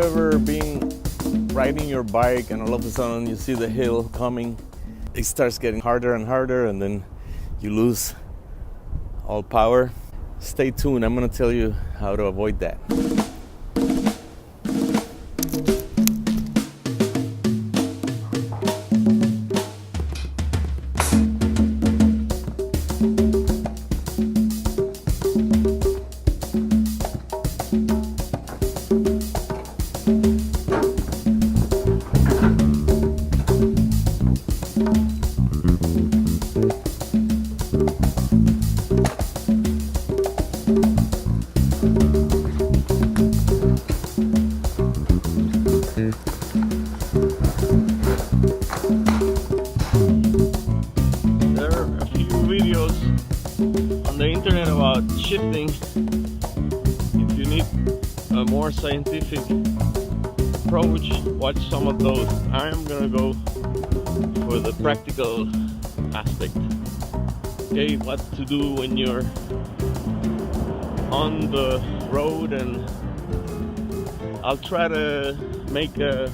ever been riding your bike and all of a sudden you see the hill coming? It starts getting harder and harder and then you lose all power. Stay tuned, I'm going to tell you how to avoid that. On the internet about shifting. If you need a more scientific approach, watch some of those. I am gonna go for the practical aspect. Okay, what to do when you're on the road, and I'll try to make a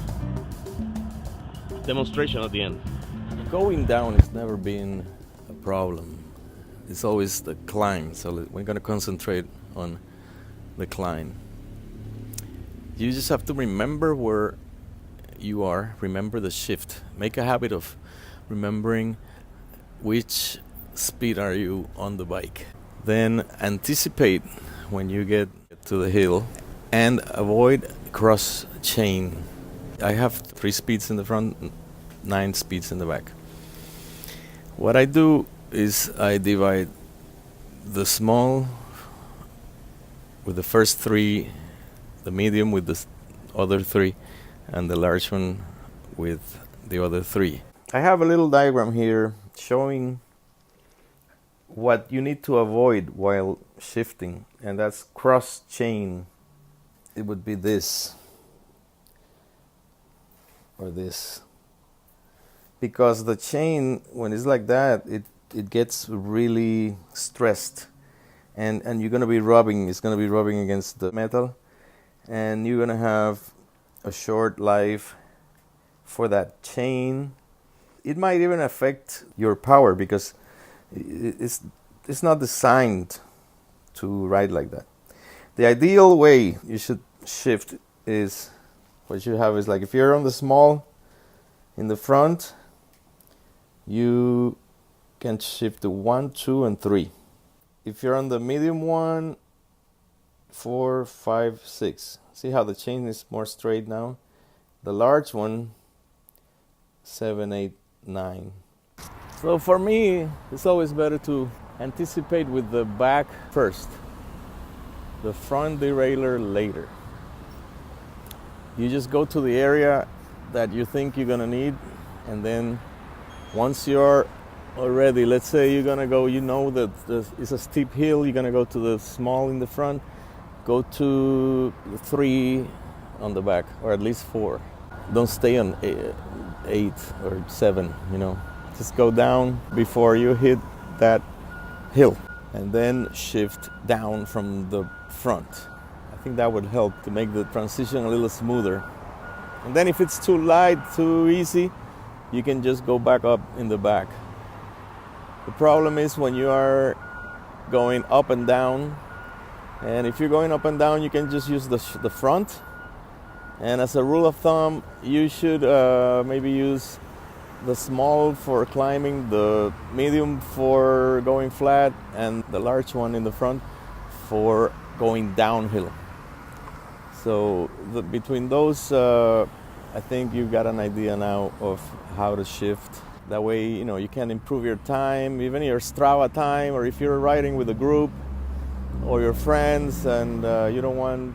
demonstration at the end. Going down has never been a problem. It's always the climb, so we're going to concentrate on the climb. You just have to remember where you are, remember the shift. Make a habit of remembering which speed are you on the bike. Then anticipate when you get to the hill and avoid cross chain. I have 3 speeds in the front, 9 speeds in the back. What I do is I divide the small with the first 3, the medium with the other 3, and the large one with the other 3. I have a little diagram here showing what you need to avoid while shifting, and that's cross chain. It would be this or this, because the chain, when it's like that, it gets really stressed, and you're going to be rubbing, it's going to be rubbing against the metal, and you're going to have a short life for that chain. It might even affect your power because it's not designed to ride like that. The ideal way you should shift is, what you have is like, if you're on the small in the front, you can shift to 1, 2, and 3. If you're on the medium one, 4, 5, 6. See how the chain is more straight now? The large one, 7, 8, 9. So for me, it's always better to anticipate with the back first, the front derailleur later. You just go to the area that you think you're gonna need, and then once you're already, let's say you're gonna go, you know that it's a steep hill, you're gonna go to the small in the front, go to 3 on the back, or at least 4. Don't stay on 8 or 7, you know. Just go down before you hit that hill, and then shift down from the front. I think that would help to make the transition a little smoother. And then if it's too light, too easy, you can just go back up in the back. The problem is when you are going up and down, and if you're going up and down, you can just use the front. And as a rule of thumb, you should maybe use the small for climbing, the medium for going flat, and the large one in the front for going downhill. So between those, I think you've got an idea now of how to shift. That way, you know, you can improve your time, even your Strava time, or if you're riding with a group or your friends and you don't want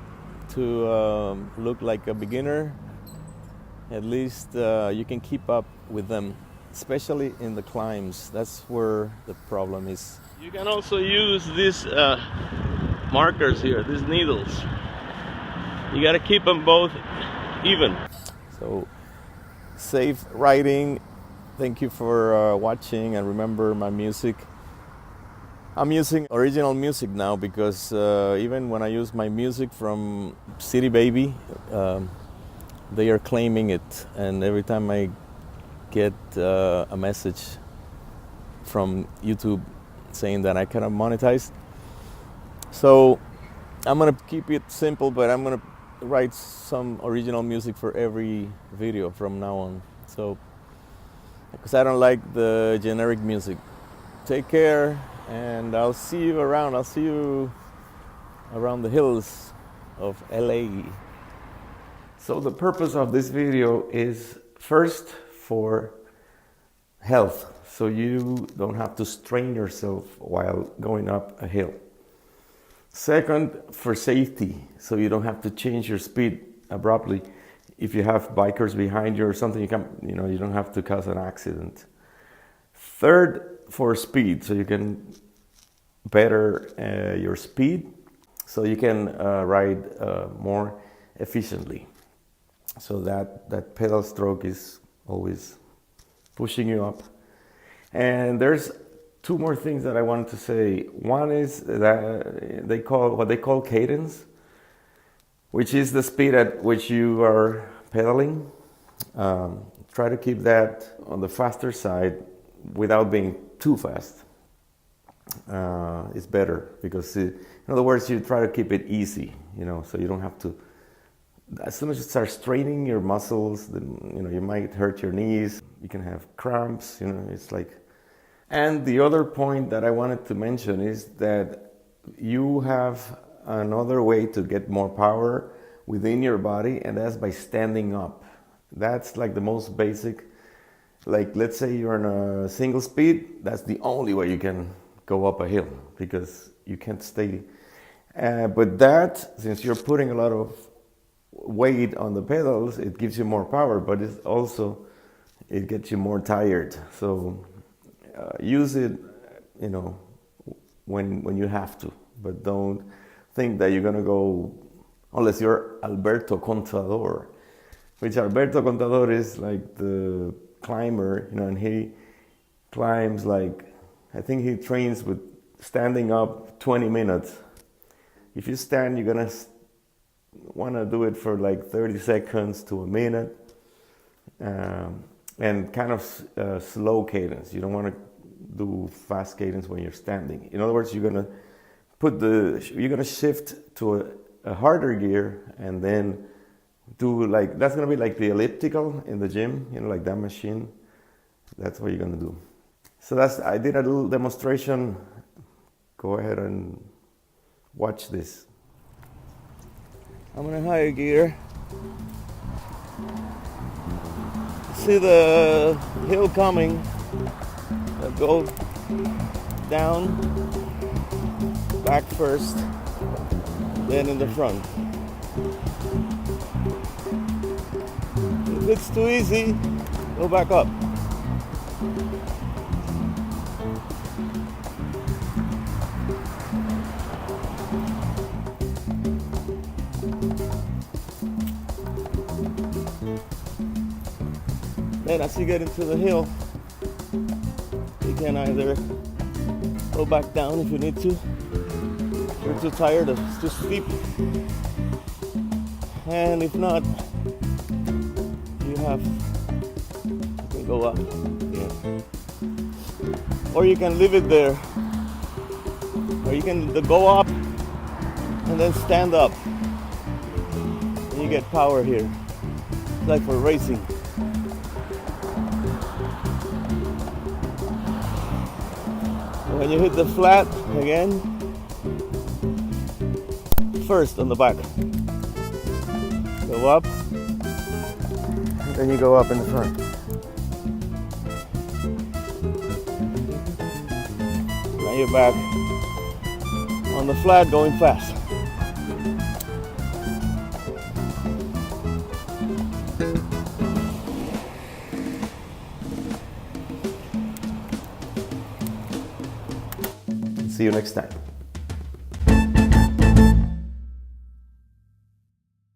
to look like a beginner, at least you can keep up with them, especially in the climbs. That's where the problem is. You can also use these markers here, these needles. You got to keep them both even. So, safe riding. Thank you for watching, and remember my music. I'm using original music now because even when I use my music from City Baby, they are claiming it, and every time I get a message from YouTube saying that I cannot monetize. So I'm gonna keep it simple, but I'm gonna write some original music for every video from now on. So, because I don't like the generic music. Take care, and I'll see you around. I'll see you around the hills of LA. So the purpose of this video is first for health, so you don't have to strain yourself while going up a hill. Second, for safety, so you don't have to change your speed abruptly. If you have bikers behind you or something, you don't have to cause an accident. Third, for speed, so you can better your speed, so you can ride more efficiently. So that pedal stroke is always pushing you up. And there's two more things that I wanted to say. One is that what they call cadence, which is the speed at which you are pedaling. Try to keep that on the faster side without being too fast. It's better because, in other words, you try to keep it easy, so you don't have to. As soon as you start straining your muscles, then you might hurt your knees. You can have cramps. It's like. And the other point that I wanted to mention is that you have another way to get more power within your body, and that's by standing up. That's like the most basic. Like, let's say you're on a single speed, that's the only way you can go up a hill because you can't stay. But that, since you're putting a lot of weight on the pedals, it gives you more power, but it gets you more tired. So use it, when you have to, but don't think that you're gonna go, unless you're Alberto Contador, which Alberto Contador is like the climber, and he climbs I think he trains with standing up 20 minutes. If you stand, you're gonna want to do it for 30 seconds to a minute, and kind of slow cadence. You don't want to do fast cadence when you're standing. In other words, you're gonna shift to a harder gear, and then do that's gonna be like the elliptical in the gym, like that machine. That's what you're gonna do. So I did a little demonstration. Go ahead and watch this. I'm in a higher gear. See the hill coming. I'll go down, back first, then in the front. If it's too easy, go back up. Then as you get into the hill, you can either go back down if you need to. If you're too tired, or it's too steep. And if not, you can go up. Yeah. Or you can leave it there. Or you can go up and then stand up. And you get power here. It's like for racing. When you hit the flat again, first on the back, go up, then you go up in the front. Now you're back on the flat going fast. See you next time.